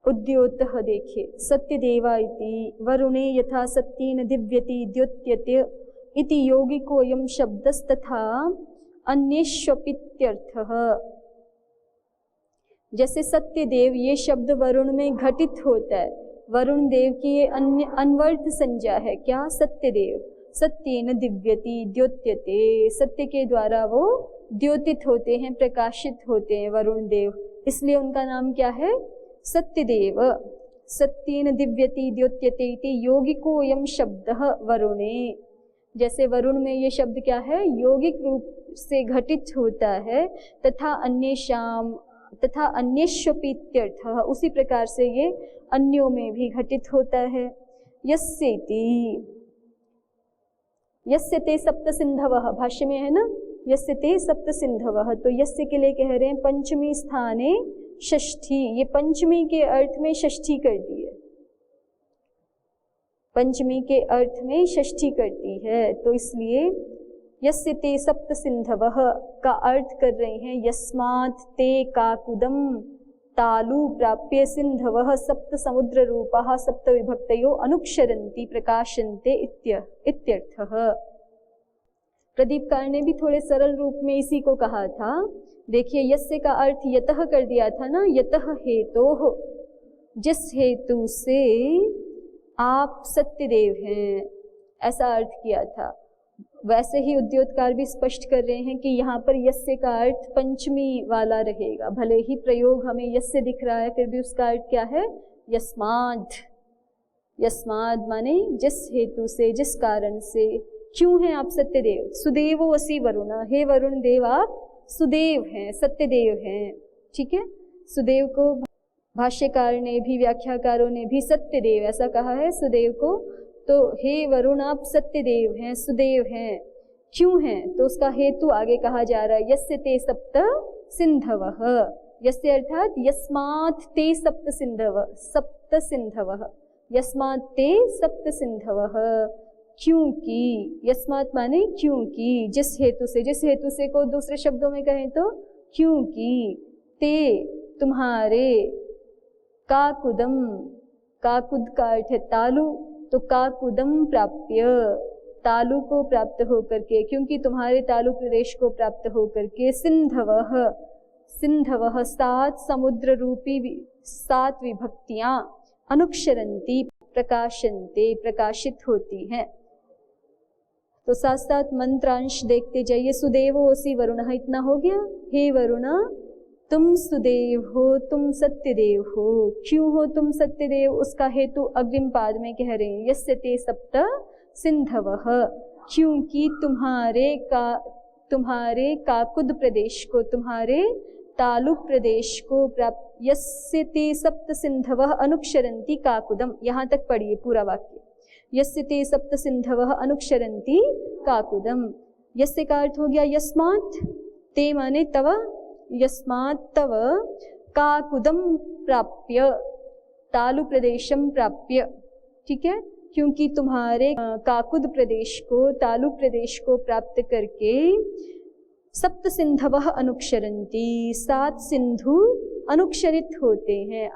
उद्योतः देखिए, सत्यदेवा इति वरुणे यथा सत्येन दिव्यति द्योत्यते इति यौगिकोऽयं शब्दस्तथा अन्येष्वपित्यर्थः। जैसे सत्यदेव ये शब्द वरुण में घटित होता है, वरुण देव की ये अन्य अनवर्थ संज्ञा है। क्या? सत्यदेव। सत्येन दिव्यति द्योत्यते, सत्य के द्वारा वो द्योतित होते हैं, प्रकाशित होते हैं वरुण देव, इसलिए उनका नाम क्या है? सत्यदेव। सत्येन दिव्यति द्योत्यते इति यौगिकोऽयं शब्दः वरुणे। जैसे वरुण में ये शब्द क्या है? यौगिक रूप से घटित होता है। तथा अन्येषाम तथा अन्येष्वपीत्यर्थः, उसी प्रकार से ये अन्यों में भी घटित होता है। यस्येति, यस्य ते सप्त सिंधवः, भाष्य में है ना, यस्य ते सप्त सिंधवः, तो यस्य के लिए कह रहे हैं पंचमी स्थाने षष्ठी, ये पंचमी के अर्थ में षष्ठी कर दी है, पंचमी के अर्थ में षष्ठी करती है, तो इसलिए यस्य ते सप्त सिंधवः का अर्थ कर रहे हैं यस्मात् ते काकुदम तालु प्राप्य सिंधवः सप्त समुद्र रूपः सप्त विभक्तयो अनुक्षरन्ति प्रकाशन्ते इत्यर्थः। प्रदीपकार ने भी थोड़े सरल रूप में इसी को कहा था। देखिए, यस्य का अर्थ यतः कर दिया था ना, यतः हेतोः, जिस हेतु से आप सत्यदेव हैं, ऐसा अर्थ किया था। वैसे ही उद्योतकार भी स्पष्ट कर रहे हैं कि यहाँ पर यस्य का अर्थ पंचमी वाला रहेगा। भले ही प्रयोग हमें यस्य दिख रहा है, फिर भी उसका अर्थ क्या है? यस्माद्। यस्माद् माने जिस हेतु से, जिस कारण से। क्यों हैं आप सत्यदेव? सुदेवो असि वरुण, हे वरुण देव आप सुदेव हैं, सत्यदेव हैं। ठीक है, सुदेव को भाष्यकार ने भी, व्याख्याकारों ने भी सत्यदेव ऐसा कहा है सुदेव को। तो हे वरुण आप सत्यदेव हैं, सुदेव हैं। क्यों हैं? तो उसका हेतु आगे कहा जा रहा है, यस्य ते सप्त सिंधवः। यस्य अर्थात यस्मात् ते सप्त सिंधवः, सप्त सिंधवः, यस्मात् ते सप्त सिंधवः। क्योंकि, यस्मात् माने क्योंकि, जिस हेतु से, जिस हेतु से को दूसरे शब्दों में कहें तो क्योंकि, ते तुम्हारे, काकुदम, काकुद का अर्थ है तालु, तो काकुदम प्राप्य, तालु को प्राप्त होकर के, क्योंकि तुम्हारे तालु प्रदेश को प्राप्त होकर के, सिंधवः, सिंधवः सात समुद्र रूपी सात विभक्तियां, अनुक्षरन्ति प्रकाशन्ते प्रकाशित होती हैं। तो साथ साथ मंत्रांश देखते जाइए। सुदेवोऽसि वरुणः, इतना हो गया। हे वरुण तुम सुदेव हो, तुम सत्यदेव हो। क्यों हो तुम सत्यदेव? उसका हेतु अग्रिम पाद में कह रहे हैं, यस्य ते सप्त सिंधवः, क्योंकि तुम्हारे काकुद प्रदेश को, तुम्हारे तालुक प्रदेश को प्राप्त। यस्य ते सप्त सिंधवः अनुक्षरन्ति काकुदम, यहाँ तक पढ़िए पूरा वाक्य। यस्य ते सप्त सिंधवः अनुक्षरन्ति काकुदम। यस्य का अर्थ हो गया यस्मात्, ते माने तव, यस्मात् तव काकुदम प्राप्य, तालु प्रदेशम प्राप्य। ठीक है, क्योंकि तुम्हारे काकुद प्रदेश को, तालु प्रदेश को प्राप्त करके, सप्त सिंधवः अनुक्षरन्ति, सात सिंधु अनुक्षरित होते हैं,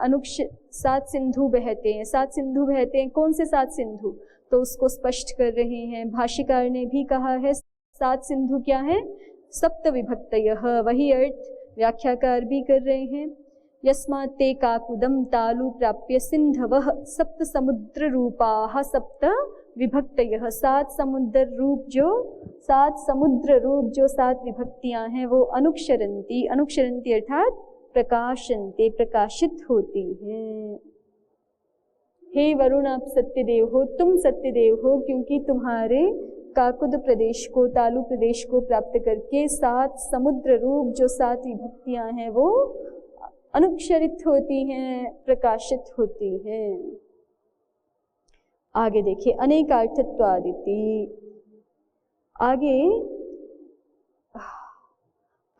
सात सिंधु बहते हैं। सात सिंधु बहते हैं, कौन से सात सिंधु? तो उसको स्पष्ट कर रहे हैं। भाष्यकार ने भी कहा है सात सिंधु क्या है? सप्त विभक्तयः, वही अर्थ व्याख्याकार भी कर रहे हैं। यस्मात् ते काकुदम तालु प्राप्य सिंधवः सप्त समुद्र रूपाः सप्त विभक्तयः, सात समुद्र रूप जो सात विभक्तियां हैं वो अनुक्षरन्ति, अनुक्षरन्ति अर्थात प्रकाशन्ते प्रकाशित होती हैं। हे वरुण आप सत्यदेव हो, तुम सत्यदेव हो, क्योंकि तुम्हारे काकुद प्रदेश को, तालु प्रदेश को प्राप्त करके सात समुद्र रूप जो सात विभक्तियां हैं वो अनुक्षरित होती हैं, प्रकाशित होती हैं। आगे देखिए, अनेकार्थत्वादिति। आगे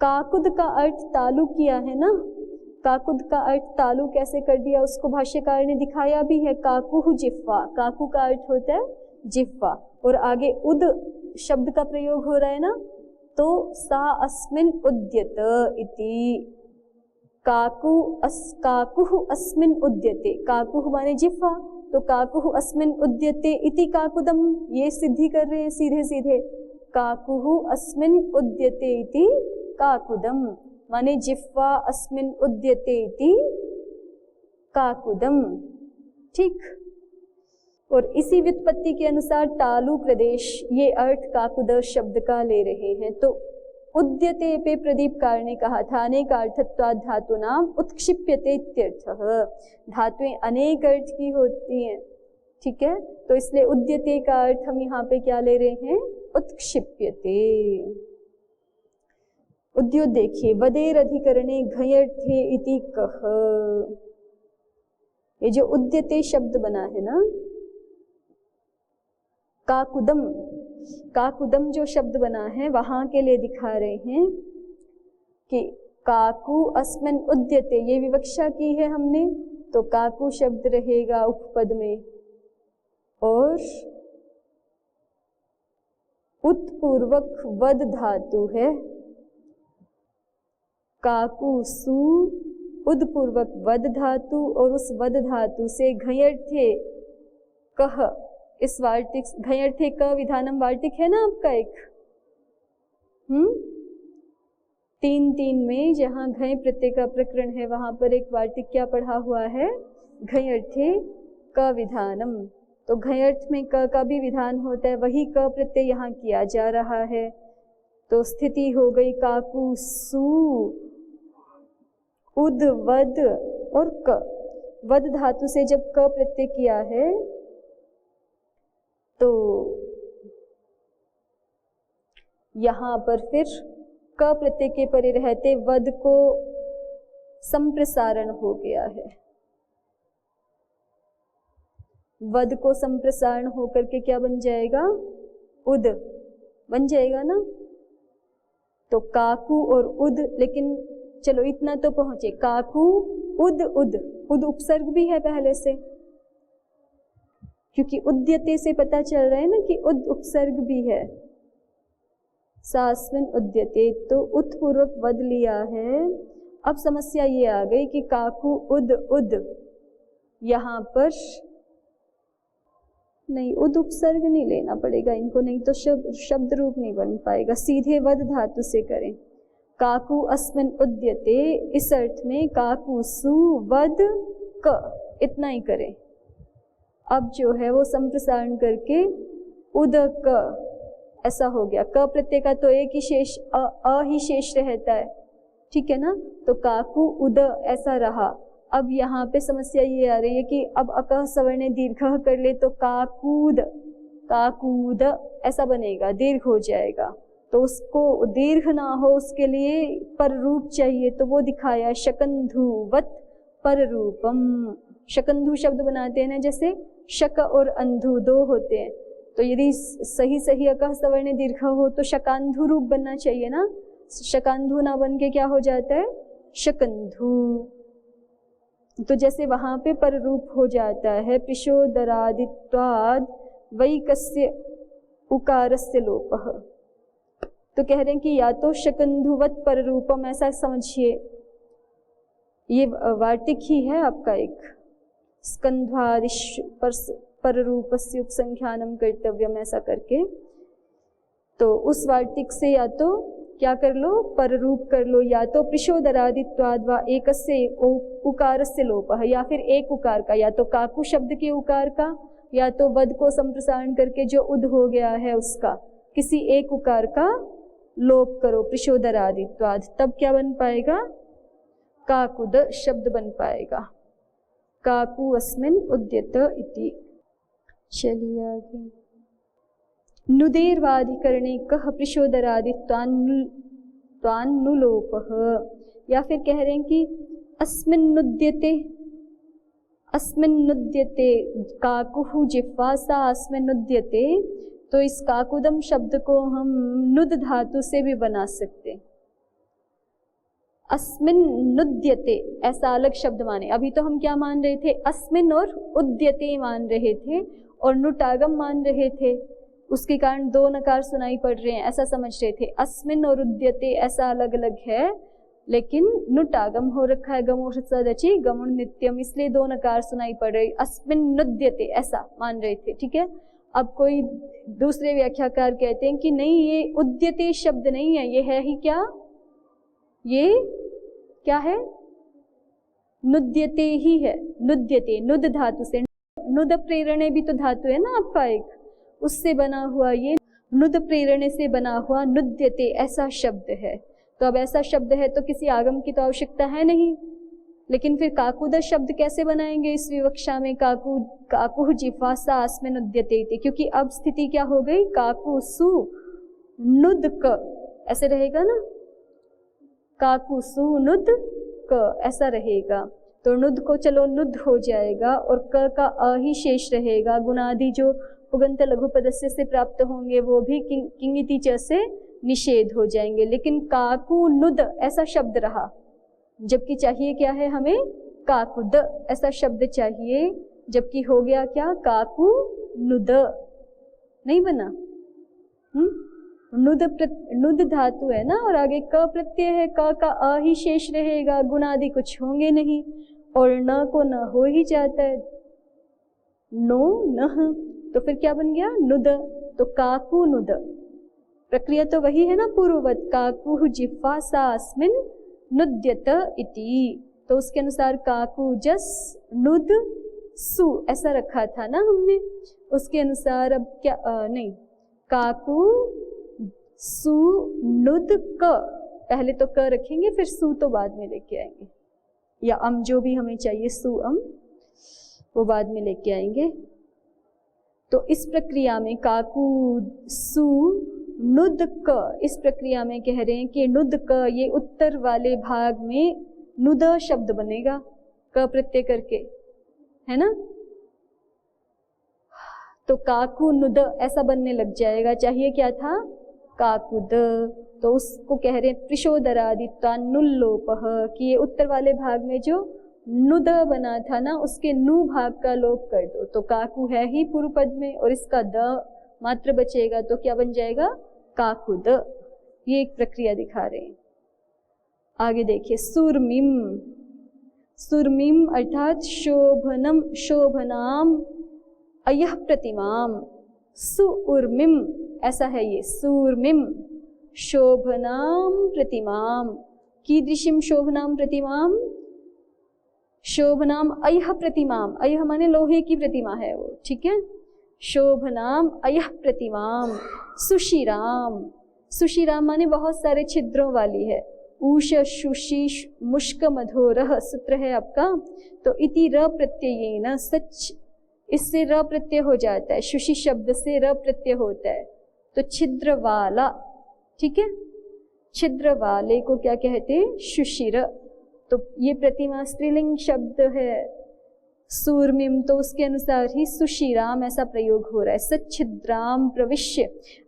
काकुद का अर्थ तालु किया है ना, काकुद का अर्थ तालु कैसे कर दिया उसको भाष्यकार ने दिखाया भी है। काकुहु जिह्वा, काकु का अर्थ होता है जिह्वा, और आगे उद शब्द का प्रयोग हो रहा है ना, तो सा अस्मिन उद्यत इति, काकुः अस्मिन् उद्यते, काकुः माने जिह्वा, तो काकुः अस्मिन् उद्यते इति काकुदम, ये सिद्धि कर रहे हैं सीधे सीधे। काकुः अस्मिन् उद्यते इति काकुदम माने जिह्वा अस्मिन् उद्यते इति काकुदम। ठीक, और इसी व्युत्पत्ति के अनुसार टालु प्रदेश ये अर्थ काकुद शब्द का ले रहे हैं। तो उद्यते पे प्रदीपकार ने कहा था अनेकार्थत्वात् धातूनाम उत्क्षिप्यते इत्यर्थः, धातुएं अनेक अर्थ की होती हैं। ठीक है, तो इसलिए उद्यते का अर्थ हम यहाँ पे क्या ले रहे हैं, उत्क्षिप्यते। उद्योग देखिए, वदेर अधिकरणे घयर्थे इति कह, ये जो उद्यते शब्द बना है ना, काकुदम, काकुदम जो शब्द बना है वहां के लिए दिखा रहे हैं कि काकु अस्मिन् उद्यते, ये विवक्षा की है हमने, तो काकु शब्द रहेगा उपपद में, और उत्पूर्वक वद धातु है, काकु सु उदपूर्वक वद धातु, और उस वद धातु से घयर्थे कह, इस वार्तिक घयर्थे क विधानम वार्तिक है ना आपका एक, 3-3 में जहाँ घय प्रत्यय का प्रकरण है वहां पर एक वार्तिक क्या पढ़ा हुआ है, घयर्थे क विधानम। तो घयर्थ में क का भी विधान होता है, वही क प्रत्यय यहाँ किया जा रहा है। तो स्थिति हो गई काकु सु उद वद और क, वद धातु से जब क प्रत्यय किया है तो यहाँ पर फिर क प्रत्यय के परे रहते वद को संप्रसारण हो गया है, वद को संप्रसारण होकर के क्या बन जाएगा, उद बन जाएगा ना। तो काकु और उद, लेकिन चलो इतना तो पहुंचे, काकु उद उद, उद उपसर्ग भी है पहले से, क्योंकि उद्यते से पता चल रहा है ना कि उद उपसर्ग भी है। सास्मिन उद्यते, तो उत्पूर्वक वद लिया है। अब समस्या ये आ गई कि काकु उद उद, यहाँ पर नहीं, उद उपसर्ग नहीं लेना पड़ेगा इनको, नहीं तो शब्द रूप नहीं बन पाएगा, सीधे वद धातु से करें। काकु अस्मिन उद्यते, इस अर्थ में काकु सु वद क, इतना ही करें। अब जो है वो संप्रसारण करके उदक, ऐसा हो गया। क प्रत्यय का तो एक ही शेष, अ ही शेष रहता है, ठीक है ना। तो काकु उद ऐसा रहा। अब यहाँ पे समस्या ये आ रही है कि अब अकह सवर्ण दीर्घ कर ले तो काकूद, काकूद ऐसा बनेगा, दीर्घ हो जाएगा। तो उसको दीर्घ ना हो उसके लिए पर रूप चाहिए, तो वो दिखाया शकंधुवत पर रूपम। शकंधु शब्द बनाते हैं ना, जैसे शक और अंधु दो होते हैं, तो यदि सही सही अकह सवर्ण दीर्घ हो तो शकांधु रूप बनना चाहिए ना। शकांधु ना बन के क्या हो जाता है, शकंधु। तो जैसे वहां पे पर रूप हो जाता है प्रिशोदरादित्वाद वैकस्य उकारस्य लोपः। तो कह रहे हैं कि या तो शकंधुवत पर रूपम, ऐसा समझिए, ये वार्तिक ही है आपका एक, स्कंध्वादिश पर रूपस्य उपसंख्यानम कर्तव्यम, ऐसा करके। तो उस वार्तिक से या तो क्या कर लो, पर रूप कर लो, या तो प्रिशोदरादित्वाद व एकस्य उकारस्य लोपः, या फिर एक उकार का, या तो काकु शब्द के उकार का, या तो वद को संप्रसारण करके जो उद हो गया है उसका किसी एक उकार का लोप करो, प्रिशोदरादित्वाद, तब क्या बन पाएगा, काकुद शब्द बन पाएगा। काकु अस्मिन् उद्यत इति। चलिए आगे। नुदेर्वाधिकरणे कह प्रिशोदरादित्वान्नुलोपः, या फिर कह रहे हैं कि अस्मिन्नुद्यते, अस्मिन्नुद्यते काकुः जिह्वा सा अस्मिन्नुद्यते, तो इस काकुदम शब्द को हम नुद धातु से भी बना सकते। अस्मिन्नुद्यते ऐसा अलग शब्द माने, अभी तो हम क्या मान रहे थे, अस्मिन् और उद्यते मान रहे थे और नुटागम मान रहे थे, उसके कारण दो नकार सुनाई पड़ रहे हैं, ऐसा समझ रहे थे। अस्मिन् और उद्यते ऐसा अलग अलग है, लेकिन नुट आगम हो रखा है, गमोष सदचि गमुण नित्यम, इसलिए दो नकार सुनाई पड़ रही। अस्मिन नुद्यते ऐसा मान रहे थे, ठीक है। अब कोई दूसरे व्याख्याकार कहते हैं कि नहीं, ये उद्यते शब्द नहीं है, ये है ही क्या, ये क्या है, नुद्यते ही है। नुद्यते नुद धातु से, नुद प्रेरणे भी तो धातु है ना आपका एक, उससे बना हुआ ये नुद प्रेरणे से बना हुआ नुद्यते ऐसा शब्द है। तो अब ऐसा शब्द है तो किसी आगम की तो आवश्यकता है नहीं, लेकिन फिर काकुद शब्द कैसे बनाएंगे इस विवक्षा में, काकु जिफासा अस्मिन् उद्यते, क्योंकि अब स्थिति क्या हो गई, काकु सु नुद क ऐसे रहेगा ना, काकु सु नुद क ऐसा रहेगा। तो नुद को चलो नुद हो जाएगा और क का अ ही शेष रहेगा। गुणादि जो पुगंत लघु पदस्य से प्राप्त होंगे वो भी किंगिति च से निषेध हो जाएंगे। लेकिन काकु नुद ऐसा शब्द रहा, जबकि चाहिए क्या है हमें, काकुद ऐसा शब्द चाहिए, जबकि हो गया क्या, काकु नुद नहीं बना। नुद धातु है ना, और आगे क प्रत्यय है, क का अ ही शेष रहेगा, गुण आदि कुछ होंगे नहीं, और न को न हो ही जाता है, नो नह, तो फिर क्या बन गया, नुद। तो काकु नुद, प्रक्रिया तो वही है ना पूर्ववत, काकु जिह्वा सा अस्मिन् नुद्यत इति। तो उसके अनुसार काकु जस नुद सु ऐसा रखा था ना हमने, उसके अनुसार अब क्या नहीं, काकु सु नुद क, पहले तो क रखेंगे फिर सु तो बाद में लेके आएंगे, या अम जो भी हमें चाहिए, सु अम वो बाद में लेके आएंगे। तो इस प्रक्रिया में काकु सु नुद क, इस प्रक्रिया में कह रहे हैं कि नुद क, ये उत्तर वाले भाग में नुद शब्द बनेगा क प्रत्यय करके, है ना। तो काकु नुद ऐसा बनने लग जाएगा, चाहिए क्या था, काकुद। तो उसको कह रहे हैं त्रिशोदरादित्वा नुल्लोपः, कि ये उत्तर वाले भाग में जो नुद बना था ना, उसके नु भाग का लोप कर दो। तो काकु है ही पूर्व पद में और इसका द मात्र बचेगा, तो क्या बन जाएगा, काकुद। ये एक प्रक्रिया दिखा रहे हैं। आगे देखिए, सुरमिम, सुरमिम अर्थात शोभनम, शोभनाम अयः प्रतिमाम, सुउर्मिम ऐसा है ये, सूर्मिम शोभनाम प्रतिमाम, कीदृशीम शोभनाम प्रतिमाम, शोभनाम अयः प्रतिमाम, अयः माने लोहे की प्रतिमा है वो, ठीक है। शोभनाम अयः प्रतिमाम, सुशिराम, सुशिराम माने बहुत सारे छिद्रों वाली है, ऊष शुषि मुष्क मधोरह सूत्र है आपका। तो इति र प्रत्ययेन, सच इससे र प्रत्यय हो जाता है, शुषि शब्द से र प्रत्यय होता है, तो छिद्र वाला, ठीक है। छिद्र वाले को क्या कहते हैं, शुशिर। तो ये प्रतिमा स्त्रीलिंग शब्द है, सूर्मिम, तो उसके अनुसार ही सुशिराम ऐसा प्रयोग हो रहा है। सच्छिद्राम प्रविश्य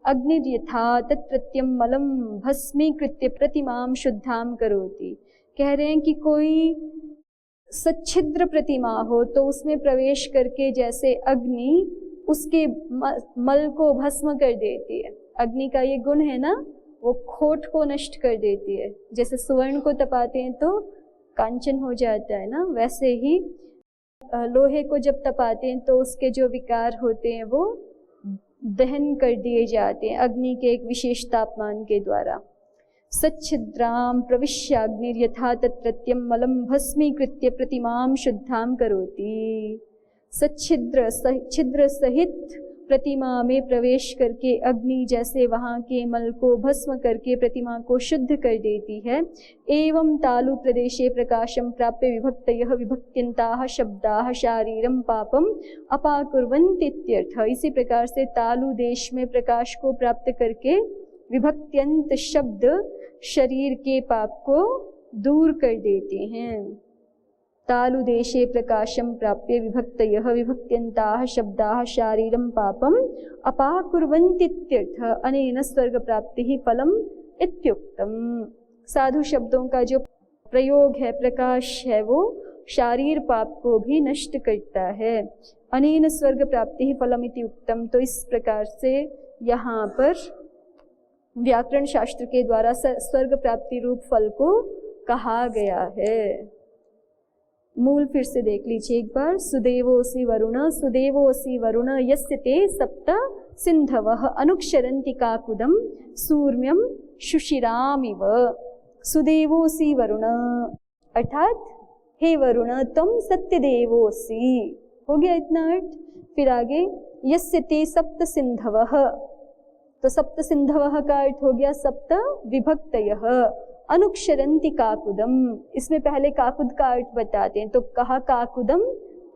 अग्निर्यथा तत्प्रत्यम मलम भस्मीकृत्य प्रतिमाम शुद्धाम करोति। कह रहे हैं कि कोई सच्छिद्र प्रतिमा हो तो उसमें प्रवेश करके जैसे अग्नि उसके मल को भस्म कर देती है। अग्नि का ये गुण है ना, वो खोट को नष्ट कर देती है। जैसे स्वर्ण को तपाते हैं तो कांचन हो जाता है ना, वैसे ही लोहे को जब तपाते हैं तो उसके जो विकार होते हैं वो दहन कर दिए जाते हैं अग्नि के एक विशेष तापमान के द्वारा। सच्छिद्राम प्रविश्याग्निर्यथा तत्प्रत्यम मलम भस्मीकृत्य प्रतिमां शुद्धां करोति। सच्छिद्र छिद्र सहित प्रतिमा में प्रवेश करके अग्नि जैसे वहाँ के मल को भस्म करके प्रतिमा को शुद्ध कर देती है। एवं तालु प्रदेशे प्रकाशम प्राप्य विभक्तयः विभक्त्यन्ताः शब्दाः शारीरम पापम अपाकुर्वन्तीत्यर्थ। इसी प्रकार से तालु देश में प्रकाश को प्राप्त करके विभक्त्यंत शब्द शरीर के पाप को दूर कर देते हैं। तालु देशे प्रकाशम प्राप्य विभक्तयः विभक्त्यन्ताः शब्दाः शारीरम पापम अपाकुर्वन्तीत्यर्थ। अनेन स्वर्ग प्राप्ति फलम इत्युक्तम। साधु शब्दों का जो प्रयोग है, प्रकाश है, वो शारीर पाप को भी नष्ट करता है। अनेन स्वर्ग प्राप्ति फलम इति उक्तम। तो इस प्रकार से यहाँ पर व्याकरण शास्त्र के द्वारा स्वर्ग प्राप्ति रूप फल को कहा गया है। मूल फिर से देख लीजिए एक बार। सुदेवोऽसि वरुण यस्य ते सप्त सिंधवः अनुक्षरन्ति काकुदं सूर्म्यं शुशिरामिव। सुदेवोऽसि वरुण अर्थात हे वरुण तुम सत्यदेवोऽसि, हो गया इतना अर्थ। फिर आगे यस्य ते सप्त सिंधवः, तो सप्त सिंधवः का अर्थ हो गया सप्त विभक्तयः। अनुक्षरन्ति काकुदम, इसमें पहले काकुद का अर्थ बताते हैं, तो कहा काकुदम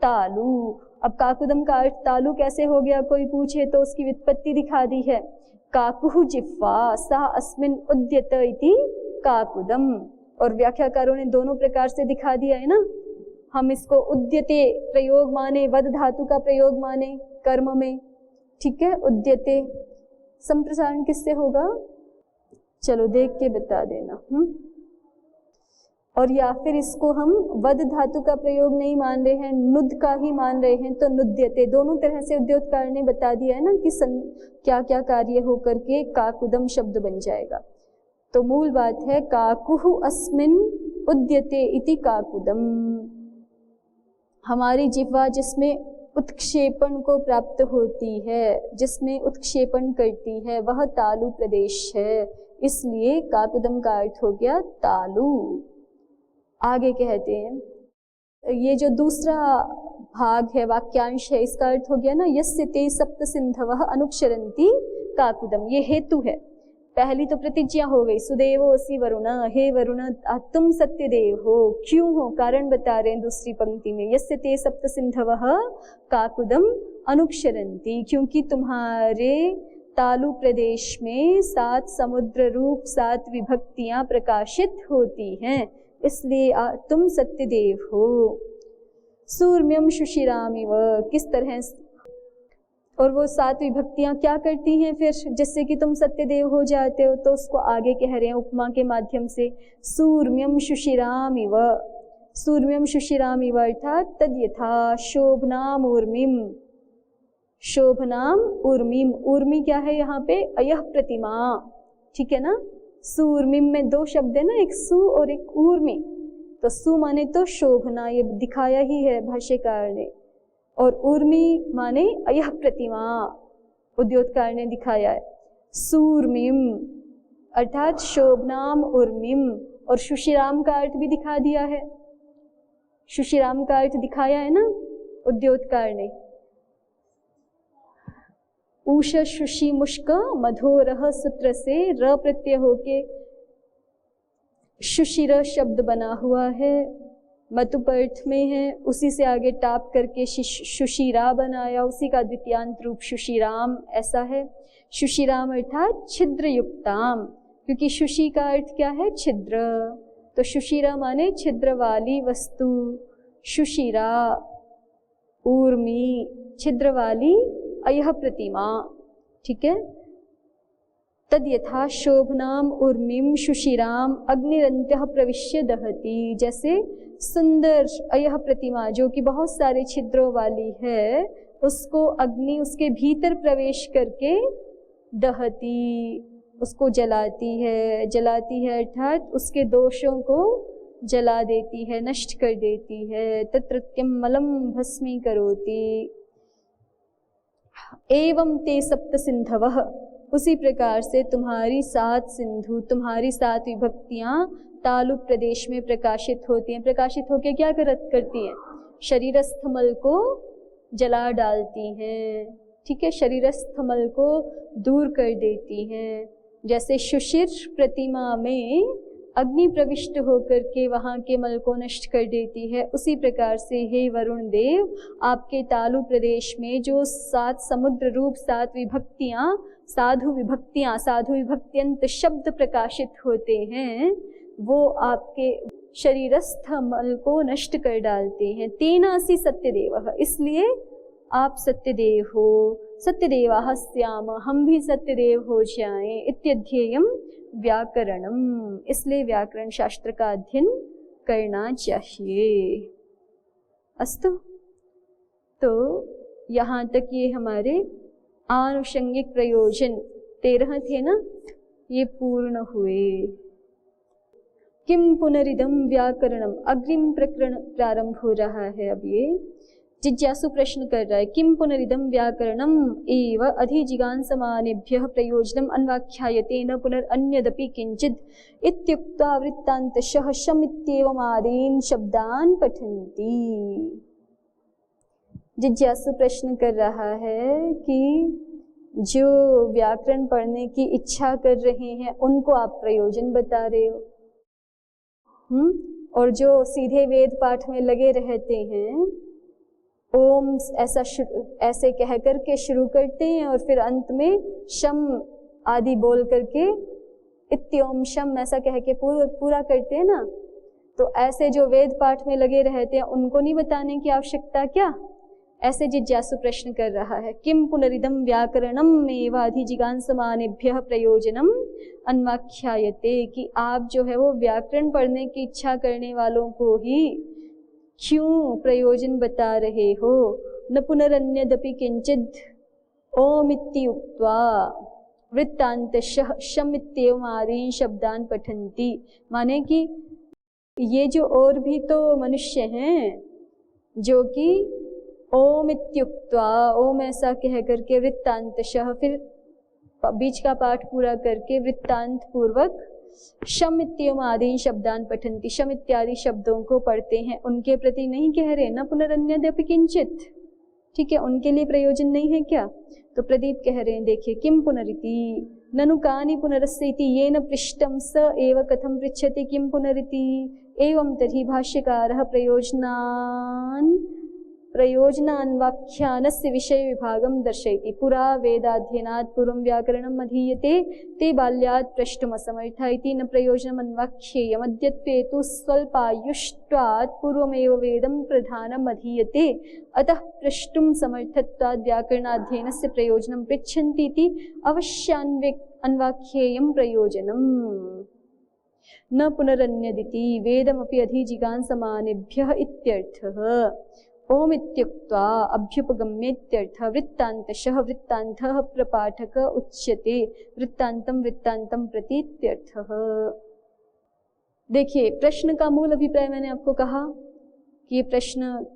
तालु। अब काकुदम का अर्थ तालु कैसे हो गया, कोई पूछे तो उसकी व्युत्पत्ति दिखा दी है। काकुहु जिह्वा सा अस्मिन् उद्यत इति काकुदम, और व्याख्याकारों ने दोनों प्रकार से दिखा दिया है ना। हम इसको उद्यते प्रयोग माने, वद धातु का प्रयोग माने कर्म में, ठीक है। उद्यते संप्रसारण किससे होगा, चलो देख के बता देना। और या फिर इसको हम वद धातु का प्रयोग नहीं मान रहे हैं, नुद का ही मान रहे हैं, तो नुद्यते। दोनों तरह से उद्योतकार ने बता दिया है ना कि क्या क्या कार्य हो करके काकुदम शब्द बन जाएगा। तो मूल बात है काकुहु अस्मिन् उद्यते इति काकुदम। हमारी जिह्वा जिसमें उत्क्षेपण को प्राप्त होती है, जिसमें उत्क्षेपण करती है, वह तालु प्रदेश है, इसलिए काकुदम का अर्थ हो गया तालु। आगे कहते हैं ये जो दूसरा भाग है, वाक्यांश है, इसका अर्थ हो गया ना यस्य ते सप्त सिंधवः अनुक्षरन्ति काकुदम, ये हेतु है। पहली तो प्रतिज्ञा हो गई, सुदेवोऽसि वरुण, हे वरुण तुम सत्यदेव हो। क्यों हो, कारण बता रहे हैं दूसरी पंक्ति में। यस्य ते सप्त सिंधवः काकुदम अनुक्षरन्ति, क्योंकि तुम्हारे तालु प्रदेश में 7 समुद्र रूप 7 विभक्तियां प्रकाशित होती हैं, इसलिए तुम सत्यदेव हो। सूर्म्यम शुशिरामिव, किस तरह, और वो 7 विभक्तियां क्या करती हैं फिर जिससे कि तुम सत्यदेव हो जाते हो, तो उसको आगे कह रहे हैं उपमा के माध्यम से। सूर्म्यम शुशिरामिव, सूर्म्यम शुशिरामिव अर्थात तद्यथा शोभनाम ऊर्मिम, शोभनाम ऊर्मिम। ऊर्मी क्या है यहाँ पे, अयः प्रतिमा, ठीक है ना। सूर्मिम में 2 शब्द है ना, एक सु और एक ऊर्मी। तो सु माने तो शोभना, ये दिखाया ही है भाष्यकार ने, और ऊर्मी माने अयः प्रतिमा, उद्योतकार ने दिखाया है। सूर्मिम अर्थात शोभनाम ऊर्मिम, और शुशिराम का अर्थ भी दिखा दिया है, शुशिराम का अर्थ दिखाया है ना उद्योतकार ने। ऊष शुषि मुष्क मधोरह सूत्र से र प्रत्यय होके शुशिर शब्द बना हुआ है, मतुपर्थ में है, उसी से आगे टाप करके शुशिरा बनाया, उसी का द्वितीयांत रूप शुशिराम ऐसा है। शुशिराम अर्थात छिद्र युक्ताम, क्योंकि शुशि का अर्थ क्या है, छिद्र, तो शुशिरा माने छिद्र वाली वस्तु। शुशिरा ऊर्मी, छिद्र वाली अयः प्रतिमा, ठीक है। तद यथा शोभनाम ऊर्मिम शुशिराम अग्निरंत्यः प्रविश्य दहति, जैसे सुंदर अयः प्रतिमा जो कि बहुत सारे छिद्रों वाली है, उसको अग्नि उसके भीतर प्रवेश करके दहती, उसको जलाती है। जलाती है अर्थात उसके दोषों को जला देती है, नष्ट कर देती है। तत्रत्यम मलम भस्मी करोति। एवं ते सप्त सिंधवः, उसी प्रकार से तुम्हारी 7 सिंधु, तुम्हारी 7 विभक्तियां तालु प्रदेश में प्रकाशित होती हैं। प्रकाशित होकर क्या करती हैं, शरीरस्थ मल को जला डालती हैं, ठीक है, शरीरस्थ मल को दूर कर देती हैं। जैसे शुशिर प्रतिमा में अग्नि प्रविष्ट होकर के वहाँ के मल को नष्ट कर देती है, उसी प्रकार से हे वरुण देव आपके तालु प्रदेश में जो 7 समुद्र रूप 7 विभक्तियाँ, साधु विभक्त्यंत शब्द प्रकाशित होते हैं, वो आपके शरीरस्थ मल को नष्ट कर डालते हैं। तेनासि सत्यदेवः, इसलिए आप सत्यदेव हो। सत्यदेवाः स्याम, हम भी सत्यदेव हो जाएं। इत्यध्येयम व्याकरणम, इसलिए व्याकरण शास्त्र का अध्ययन करना चाहिए। अस्तु, तो यहाँ तक ये हमारे आनुषंगिक प्रयोजन 13 थे ना, ये पूर्ण हुए। किम पुनरिदम व्याकरणम, अग्रिम प्रकरण प्रारंभ हो रहा है। अब ये जिज्ञासु प्रश्न कर रहा है, किम पुनरिदम व्याकरणम एव अधिजिगांसमानेभ्यः प्रयोजनम अन्वाख्यायते न पुनरन्यदपि किंचिद इत्युक्त्वा वृत्तान्तशः शमित्येवमादीन् शब्दान् पठन्ति। जिज्ञासु प्रश्न कर रहा है कि जो व्याकरण पढ़ने की इच्छा कर रहे हैं उनको आप प्रयोजन बता रहे हो, और जो सीधे वेद पाठ में लगे रहते हैं, ओम ऐसे कह करके शुरू करते हैं और फिर अंत में शम आदि बोल करके इत्योम शम ऐसा कह के पूरा करते हैं ना। तो ऐसे जो वेद पाठ में लगे रहते हैं उनको नहीं बताने की आवश्यकता क्या? ऐसे जिज्ञासु प्रश्न कर रहा है। किम पुनरिदम व्याकरणम एवाधिजिगांसमानेभ्यः प्रयोजनम अन्वाख्यायते, कि आप जो है वो व्याकरण पढ़ने की इच्छा करने वालों को ही क्यों प्रयोजन बता रहे हो। न पुनरन्यदपि किंचिद ओमिति उक्त्वा वृत्तान्तशः शमित्येवमादीन् शब्दान् पठन्ति, माने कि ये जो और भी तो मनुष्य हैं जो कि ओम इत्युक्त्वा, ओम ऐसा कह करके वृत्तान्तशः, फिर बीच का पाठ पूरा करके वृत्तांत पूर्वक शम इत्यादि शब्दान पठन्ति, शम इत्यादि शब्दों को पढ़ते हैं, उनके प्रति नहीं कह रहे न पुनरन्यदपि किंचित। ठीक है, उनके लिए प्रयोजन नहीं है क्या? तो प्रदीप कह रहे हैं, देखिए, किम पुनरिति ननु कानि पुनरस्येति येन पृष्टं स एव कथं पृच्छति किम पुनरिति एवं तर्हि भाष्यकारः प्रयोजनान्वाख्यानस्य विषय विभागं दर्शयति। पुरा वेदाध्ययनात् पूर्वं व्याकरणम् अधीयते ते बाल्यात् प्रष्टुमसमर्था इति न प्रयोजनमन्वाख्येयम्। अद्यत्वे तु स्वल्पायुष्त्वात् पूर्वमेव वेदं प्रधानम् अधीयते, अतः प्रष्टुं समर्थत्वात् व्याकरणाध्ययनस्य प्रयोजनं पृच्छन्ति इति अवश्यान्वाख्येयं प्रयोजनम्। न पुनरन्यदिति वेदमपि अधिजिगांसमानेभ्यः इत्यर्थः। ओम इत्युक्त्वा अभ्युपगम्येत्यर्थः। वृत्तान्तशः वृत्तान्तः प्रपाठक उच्यते, वृत्तान्तं वृत्तान्तं प्रति इत्यर्थः। देखिए, प्रश्न का मूल अभिप्राय मैंने आपको कहा कि ये प्रश्न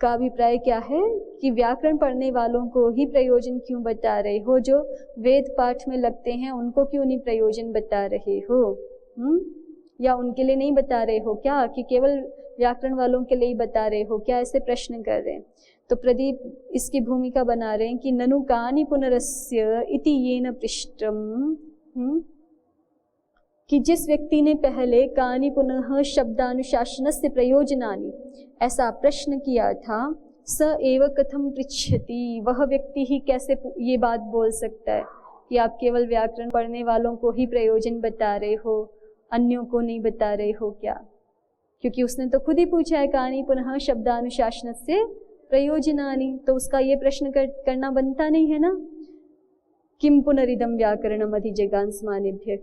का अभिप्राय क्या है कि व्याकरण पढ़ने वालों को ही प्रयोजन क्यों बता रहे हो, जो वेद पाठ में लगते हैं उनको क्यों नहीं प्रयोजन बता रहे हो? या उनके लिए नहीं बता रहे हो क्या, कि केवल व्याकरण वालों के लिए ही बता रहे हो क्या? ऐसे प्रश्न कर रहे हैं। तो प्रदीप इसकी भूमिका बना रहे हैं कि ननु कानि पुनरस्य इति येन पृष्टम, कि जिस व्यक्ति ने पहले कानि पुनः शब्दानुशासनस्य प्रयोजनानि ऐसा प्रश्न किया था, स एव कथम पृच्छति, वह व्यक्ति ही कैसे ये बात बोल सकता है कि आप केवल व्याकरण पढ़ने वालों को ही प्रयोजन बता रहे हो, अन्यों को नहीं बता रहे हो क्या? क्योंकि उसने तो खुद ही पूछा है कानि पुनः शब्दानुशासनस्य प्रयोजनानि, तो उसका ये प्रश्न करना बनता नहीं है ना, किम पुनरिदम व्याकरणम अधिजिगांसमानेभ्यः,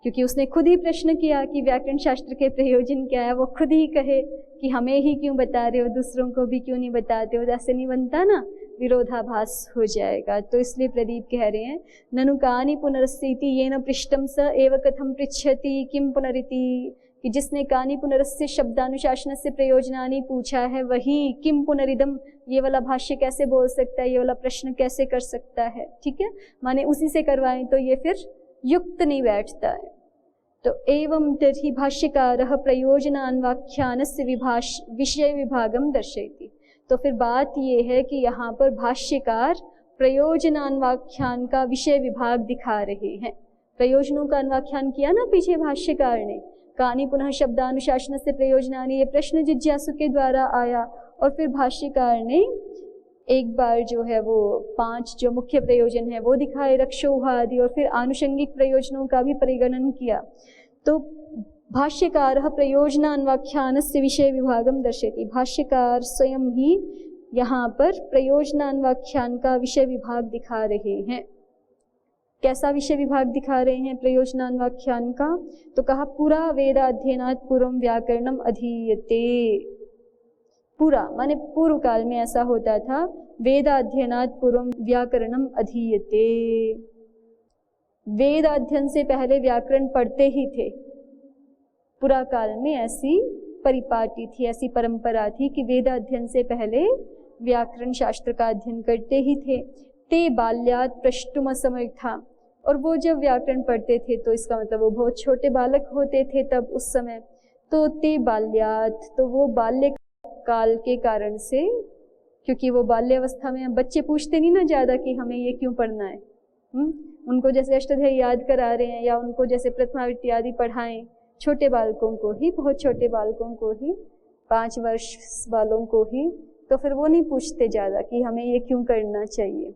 क्योंकि उसने खुद ही प्रश्न किया कि व्याकरण शास्त्र के प्रयोजन क्या है। वो खुद ही कहे कि हमें ही क्यों बता रहे हो, दूसरों को भी क्यों नहीं बताते हो, ऐसे नहीं बनता ना, विरोधाभास हो जाएगा। तो इसलिए प्रदीप कह रहे हैं, ननु कानि पुनरस्येति येन पृष्टं स एव कथं पृच्छति किम पुनरिति, कि जिसने कानि पुनरस्य शब्दानुशासनस्य प्रयोजनानि पूछा है, वही किम पुनरिदम ये वाला भाष्य कैसे बोल सकता है, ये वाला प्रश्न कैसे कर सकता है। ठीक है, माने उसी से करवाएं तो ये फिर युक्त नहीं बैठता है। तो एवं तर्हि भाष्यकारः प्रयोजनान्वाख्यानस्य विषय विभागम दर्शयति। तो फिर बात ये है कि यहाँ पर भाष्यकार प्रयोजनान्वाख्यान का विषय विभाग दिखा रहे हैं। प्रयोजनों का अन्वाख्यान किया ना पीछे भाष्यकार ने, कानि पुनः शब्दानुशासनस्य प्रयोजनानि, ये प्रश्न जिज्ञासु के द्वारा आया, और फिर भाष्यकार ने एक बार जो है वो 5 जो मुख्य प्रयोजन है वो दिखाए, रक्षोह आदि, और फिर आनुषंगिक प्रयोजनों का भी परिगणन किया। तो भाष्यकारः प्रयोजनान्वाख्यानस्य विषय विभागम दर्शयति। भाष्यकार स्वयं ही यहाँ पर प्रयोजनान्वाख्यान का विषय विभाग दिखा रहे हैं। कैसा विषय विभाग दिखा रहे हैं प्रयोजनान्वाख्यान का? तो कहा पुरा वेदाध्ययनात् पूर्वं व्याकरणम अधीयते। पूरा माने पूर्व काल में ऐसा होता था, वेदाध्ययनात् पूर्वं व्याकरणम अधीयते। वेदाध्ययन से पहले व्याकरण पढ़ते ही थे, पुरा काल में ऐसी परिपाटी थी, ऐसी परंपरा थी कि वेदाध्ययन से पहले व्याकरण शास्त्र का अध्ययन करते ही थे। ते बाल्यात प्रष्टुम समर्था, और वो जब व्याकरण पढ़ते थे तो इसका मतलब वो बहुत छोटे बालक होते थे तब उस समय। तो ते बाल्यात, तो वो बाल्य काल के कारण से, क्योंकि वो बाल्यावस्था में बच्चे पूछते नहीं ना ज़्यादा कि हमें ये क्यों पढ़ना है, उनको जैसे अष्टाध्यायी याद करा रहे हैं या उनको जैसे प्रथमावृत्ति आदि पढ़ाएं, छोटे बालकों को ही, बहुत छोटे बालकों को ही, 5 वर्ष वालों को ही, तो फिर वो नहीं पूछते ज़्यादा कि हमें ये क्यों करना चाहिए।